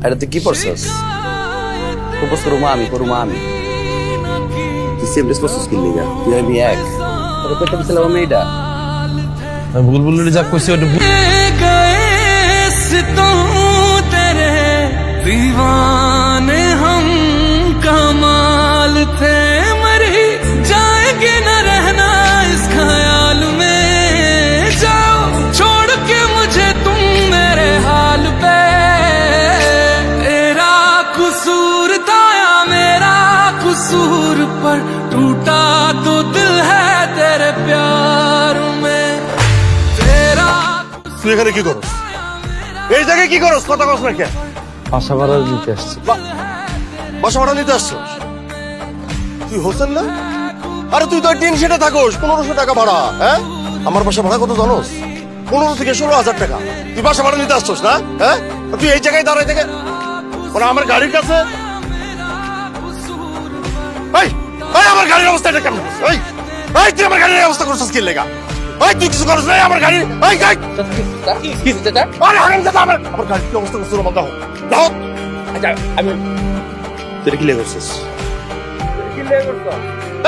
এটা তুই কি পড়ছস? প্রপোজ করুমা আমি তুই সেম ড্রেস পড়ছস কি লিগা? তুই আমি এক তোর পেটে পিছলা ও মেয়েটা আমি বুলবুল যা কইছি ওটা तेरे दीवाने हम कमाल थे मरी जाएंगे न रहना इस ख्याल में जाओ छोड़ के मुझे तुम मेरे हाल पे तेरा कसूर था या मेरा कसूर पर टूटा तो दिल है तेरे प्यार में तेरा তুই এখানে কি করছ? এই জায়গায় কি করছ? কথা কস না কেন? বাসা ভাড়া নিতে আসছি। বাসা ভাড়া নিতে আসছ? তুই হোসেন না? আরে তুই তো টিন শেডে থাকোস, 1500 টাকা ভাড়া। হ্যাঁ, আমার বাসা ভাড়া কত জানোস? 15 থেকে 16,000 টাকা। তুই বাসা ভাড়া নিতে আসছস না? হ্যাঁ, তুই এই জায়গায় দাঁড়াই থেকে ওরা আমার গাড়ির কাছে আমার গাড়ির অবস্থা এটা কেমন? তুই আমার গাড়ির অবস্থা করছিস কি লেগা? তুই কিছু করছ না আমার গাড়ি? আরে হারামজাদা আমার গাড়ির কি অবস্থা করছিস? দাও দাও। আচ্ছা আমি তুই কি লেগেছিস?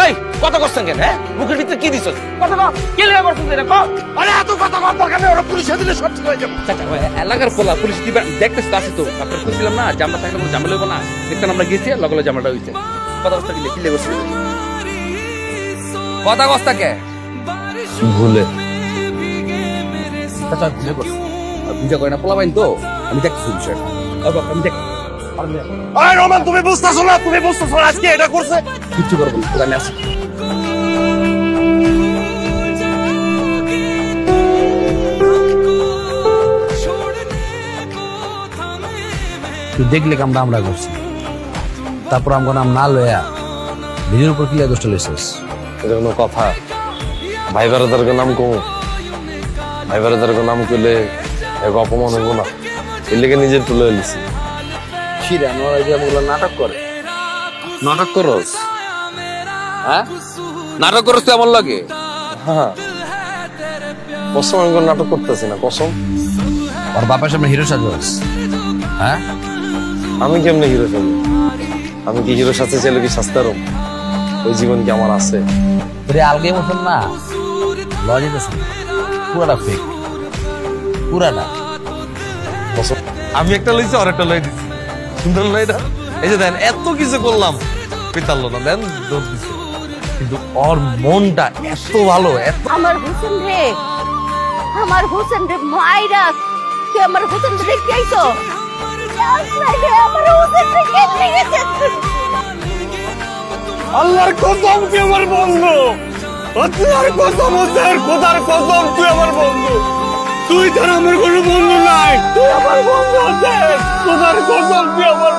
এই কথা কইছস কেন? হ্যাঁ, মুখের ভিতরে কি দিছস? কথা কও, কি লেগা করছস এটা কও? আরে এত কথা কর দরকার নেই, ওরা পুলিশে দিলে সব ঠিক হয়ে যাবে। চাচা এলাকার পোলা পুলিশ দিবা দেখতেছ আসি তো আপনার কইছিলাম না জামা থাকলে কোনো ঝামেলা হইব না। দেখতেন আমরা গেছি লগলে জামাটা হইছে। কথা কইছস কি লেগেছিস? কথা কইছস কে? ভুলে চাচা ভুলে করছ। বুঝা কয় না পোলা বাইন তো আমি দেখতেছি বিষয়টা। আমি দেখ আরে রোমান তুমি বুঝতাছো না? আজকে এটা করছে কিচ্ছু করব না, আমি আসি। তুই দেখলে কামটা আমরা করছি, তারপর আমার নাম না লয়া নিজের উপর ক্লিয়ার দোষটা লইছিস। এটা কোনো কথা? ভাই বারাদারকে নাম কম, ভাই বারাদারকে নাম করলে এক অপমান হইব না, এর লেগে নিজের তুলে লিছি। নাটক করে নাটক করস? হ্যাঁ, নাটক করস তুই আমার লাগে? হ্যাঁ, কসম আমি নাটক করতেছি না, কসম। ওর বাবার সামনে হিরো সাজস? হ্যাঁ, আমি কেমনে হিরো সাজব? আমি কি হিরো সাজতে চাইলে কি সাজতারও? ওই জীবন কি আমার আছে? আলগে মতন না লজিক আছে, পুরাটা ফেক, পুরাটা। আমি একটা লইছি আর একটা লই দিছি, সুন্দর না এটা? এই যে দেন এত কিছু করলাম, পেতালো না, দেন দৌড় দিছে, কিন্তু ওর মনটা এত ভালো। আমার হোসেন রে মাইরা তুই আমার হোসেন রে দেখতে আইছো? আল্লাহর কসম তুই আমার বন্ধু, আল্লাহর কসম হোসেন, খোদার কসম তুই আমার বন্ধু। তুই তার আমার কোনো বন্ধু নাই, তুই আমার বন্ধু হোসেন, খোদার কসম তুই আমার